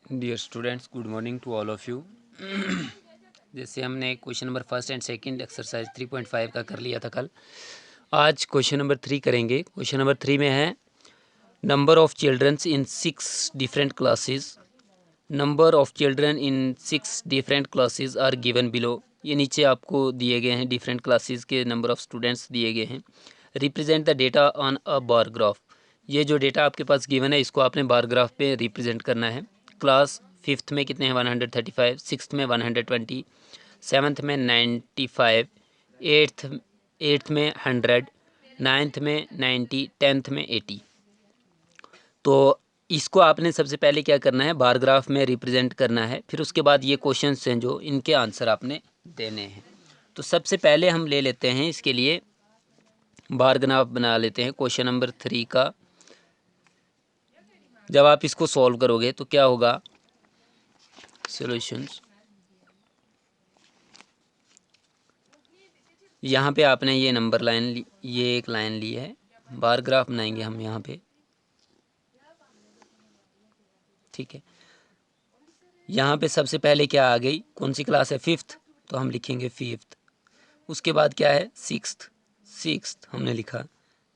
Dear students, good morning to all of you. जैसे हमने question number first and second exercise 3.5 का कर लिया था कल, आज क्वेश्चन नंबर 3 करेंगे। क्वेश्चन नंबर 3 में है number of childrens in 6 different classes. Number of children in 6 different classes are given below. ये नीचे आपको दिए गए हैं, डिफरेंट क्लासेस के नंबर ऑफ़ स्टूडेंट्स दिए गए हैं। Represent the data on a bar graph. ये जो डेटा आपके पास गिवन है इसको आपने बार ग्राफ पे रिप्रेजेंट करना है। क्लास फिफ्थ में कितने हैं 135, सिक्स्थ में 120, सेवन्थ में 95, एट्थ में 100, नाइन्थ में 90, टेंथ में 80। तो इसको आपने सबसे पहले क्या करना है, बार ग्राफ में रिप्रेजेंट करना है। फिर उसके बाद ये क्वेश्चंस हैं जो इनके आंसर आपने देने हैं। तो सबसे पहले हम ले लेते हैं इसके लिए बार ग्राफ बना लेते हैं क्वेश्चन नंबर 3 का। जब आप इसको सॉल्व करोगे तो क्या होगा, सॉल्यूशंस, यहाँ पे आपने ये नंबर लाइन ये एक लाइन ली है, बार ग्राफ बनाएंगे हम यहाँ पे, ठीक है। यहाँ पे सबसे पहले क्या आ गई, कौन सी क्लास है, फिफ्थ, तो हम लिखेंगे फिफ्थ। उसके बाद क्या है, सिक्स्थ हमने लिखा,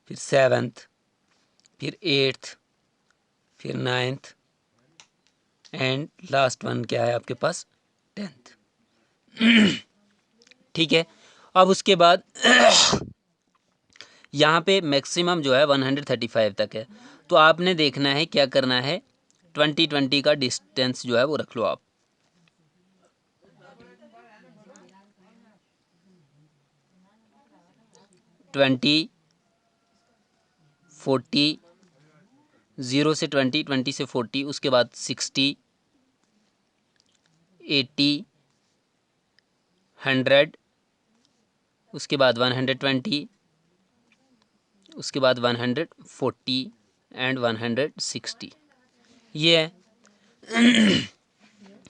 फिर सेवन्थ, फिर एट्थ, फिर नाइन्थ, एंड लास्ट वन क्या है आपके पास, टेंथ। ठीक है। अब उसके बाद यहाँ पे मैक्सिमम जो है 135 तक है। तो आपने देखना है क्या करना है, 20 का डिस्टेंस जो है वो रख लो आप। ट्वेंटी 40, 0 से 20, 20 से 40, उसके बाद 60, 80, 100, उसके बाद 120, उसके बाद 140 एंड 160। ये है।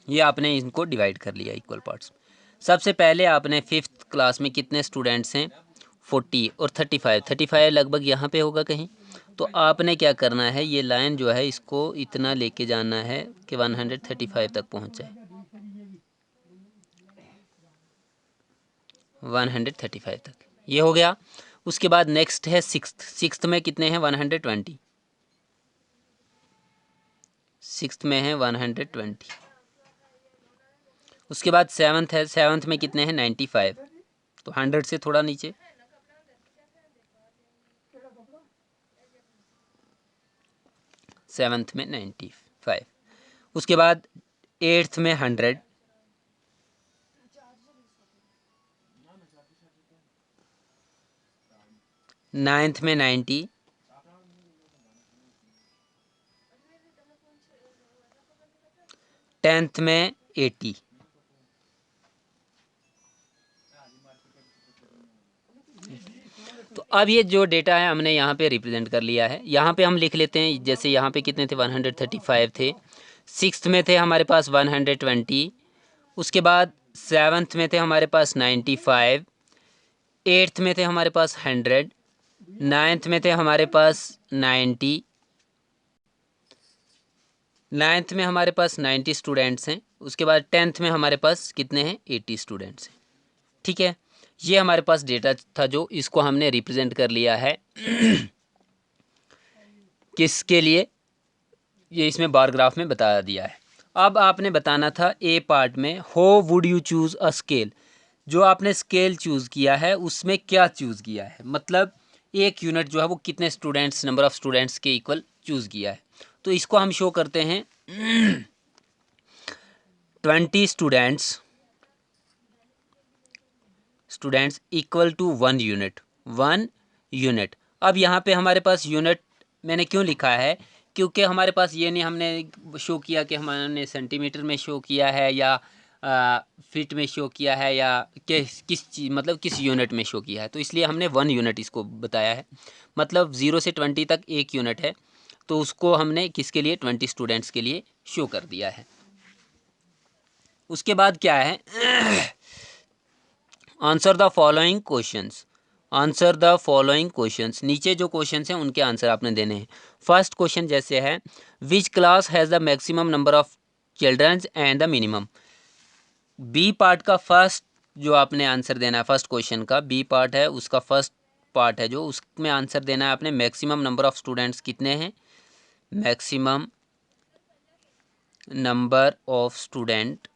ये आपने इनको डिवाइड कर लिया इक्वल पार्ट्स। सबसे पहले आपने फिफ्थ क्लास में कितने स्टूडेंट्स हैं, 40 और 35 लगभग यहाँ पे होगा कहीं। तो आपने क्या करना है, ये लाइन जो है इसको इतना लेके जाना है कि 135 तक पहुँच जाए, 135 तक। ये हो गया। उसके बाद नेक्स्ट है सिक्स्थ में कितने हैं, 120, सिक्स्थ में है 120। उसके बाद सेवन्थ है, सेवन्थ में कितने हैं, 95, तो 100 से थोड़ा नीचे। सेवन्थ में 95। उसके बाद एट्थ में 100, नाइन्थ में 90, टेंथ में 80। तो अब ये जो डेटा है हमने यहाँ पे रिप्रेजेंट कर लिया है। यहाँ पे हम लिख लेते हैं, जैसे यहाँ पे कितने थे, 135 थे। सिक्स्थ में थे हमारे पास 120, उसके बाद सेवन्थ में थे हमारे पास 95, एट्थ में थे हमारे पास 100, नाइन्थ में थे हमारे पास 90, नाइन्थ में हमारे पास 90 स्टूडेंट्स हैं। उसके बाद टेंथ में हमारे पास कितने हैं, 80 स्टूडेंट्स हैं। ठीक है। ये हमारे पास डेटा था जो इसको हमने रिप्रेजेंट कर लिया है किसके लिए, ये इसमें बार ग्राफ में बता दिया है। अब आपने बताना था ए पार्ट में, how would you choose a scale. जो आपने स्केल चूज़ किया है उसमें क्या चूज़ किया है, मतलब एक यूनिट जो है वो कितने स्टूडेंट्स, नंबर ऑफ़ स्टूडेंट्स के इक्वल चूज़ किया है। तो इसको हम शो करते हैं 20 स्टूडेंट्स इक्वल टू 1 यूनिट। अब यहाँ पे हमारे पास यूनिट मैंने क्यों लिखा है, क्योंकि हमारे पास ये नहीं हमने शो किया कि हमने सेंटीमीटर में शो किया है या फीट में शो किया है या किस चीज़, मतलब किस यूनिट में शो किया है। तो इसलिए हमने 1 यूनिट इसको बताया है, मतलब 0 से 20 तक एक यूनिट है। तो उसको हमने किसके लिए, 20 स्टूडेंट्स के लिए शो कर दिया है। उसके बाद क्या है, answer the following questions. Answer the following questions, नीचे जो क्वेश्चंस हैं उनके आंसर आपने देने हैं। फर्स्ट क्वेश्चन जैसे है, which class has the maximum number of childrens and the minimum. B part का फर्स्ट जो आपने आंसर देना है, फर्स्ट क्वेश्चन का बी पार्ट है, उसका फर्स्ट पार्ट है जो, उसमें आंसर देना है आपने मैक्सिमम नंबर ऑफ स्टूडेंट्स कितने हैं, maximum number of students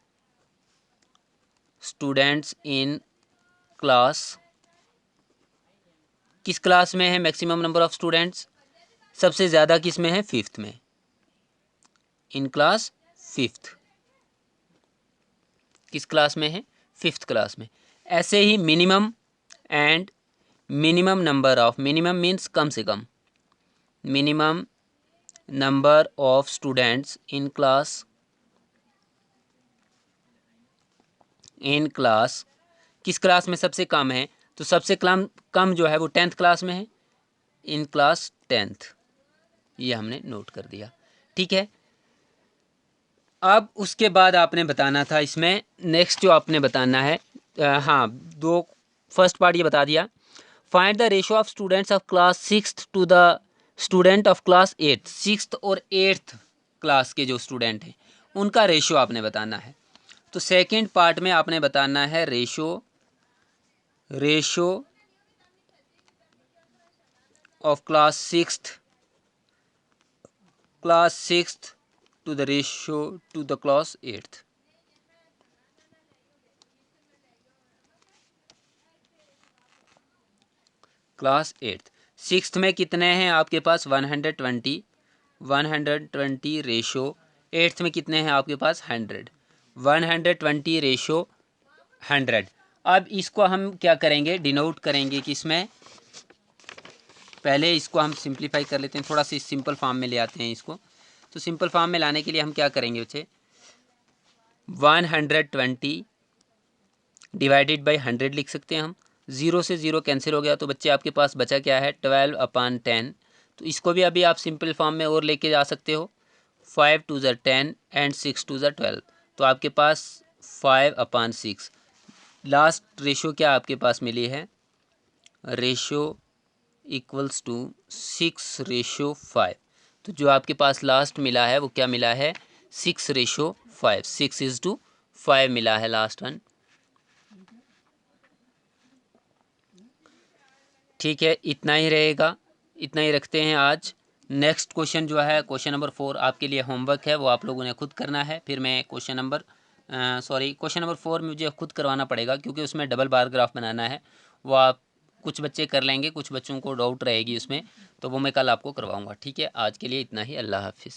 in class, किस क्लास में है मैक्सिमम नंबर ऑफ स्टूडेंट्स, सबसे ज़्यादा किस में है, फिफ्थ में, इन क्लास फिफ्थ, किस क्लास में है, फिफ्थ क्लास में। ऐसे ही minimum and minimum number of, minimum means कम से कम, minimum number of students in class, in class किस क्लास में सबसे कम है, तो सबसे कम जो है वो 10th क्लास में है, इन क्लास 10th, ये हमने नोट कर दिया। ठीक है, अब उसके बाद आपने बताना था इसमें नेक्स्ट जो आपने बताना है, हाँ दो, फर्स्ट पार्ट ये बता दिया, find the ratio of students of class 6th to the student of class 8th, 6th और 8th क्लास के जो स्टूडेंट हैं उनका रेशो आपने बताना है। तो सेकंड पार्ट में आपने बताना है ratio of class 6th to the ratio to the class 8th। Class 8th, 6th में कितने हैं आपके पास 120 रेशो, 8th में कितने हैं आपके पास 100, 120 रेशो 100। अब इसको हम क्या करेंगे, डिनोट करेंगे किसमें, पहले इसको हम सिंप्लीफाई कर लेते हैं, थोड़ा सा सिंपल फॉर्म में ले आते हैं इसको। तो सिंपल फॉर्म में लाने के लिए हम क्या करेंगे बच्चे, 120 डिवाइडेड बाई 100 लिख सकते हैं हम, 0 से 0 कैंसिल हो गया, तो बच्चे आपके पास बचा क्या है 12/10। तो इसको भी अभी आप सिंपल फॉर्म में और लेके जा सकते हो, 5 2 ज़ा 10 एंड 6 2 ज़ा 12, तो आपके पास 5/6। लास्ट रेशो क्या आपके पास मिली है, रेशो इक्वल्स टू 6:5। तो जो आपके पास लास्ट मिला है वो क्या मिला है, 6:5, 6:5 मिला है लास्ट वन। ठीक है, इतना ही रहेगा, इतना ही रखते हैं आज। नेक्स्ट क्वेश्चन जो है क्वेश्चन नंबर 4 आपके लिए होमवर्क है, वो आप लोगों ने खुद करना है। फिर मैं क्वेश्चन नंबर 4 मुझे खुद करवाना पड़ेगा क्योंकि उसमें डबल बार ग्राफ बनाना है, वो आप कुछ बच्चे कर लेंगे, कुछ बच्चों को डाउट रहेगी उसमें, तो वो मैं कल आपको करवाऊँगा। ठीक है, आज के लिए इतना ही, अल्लाह हाफिज़।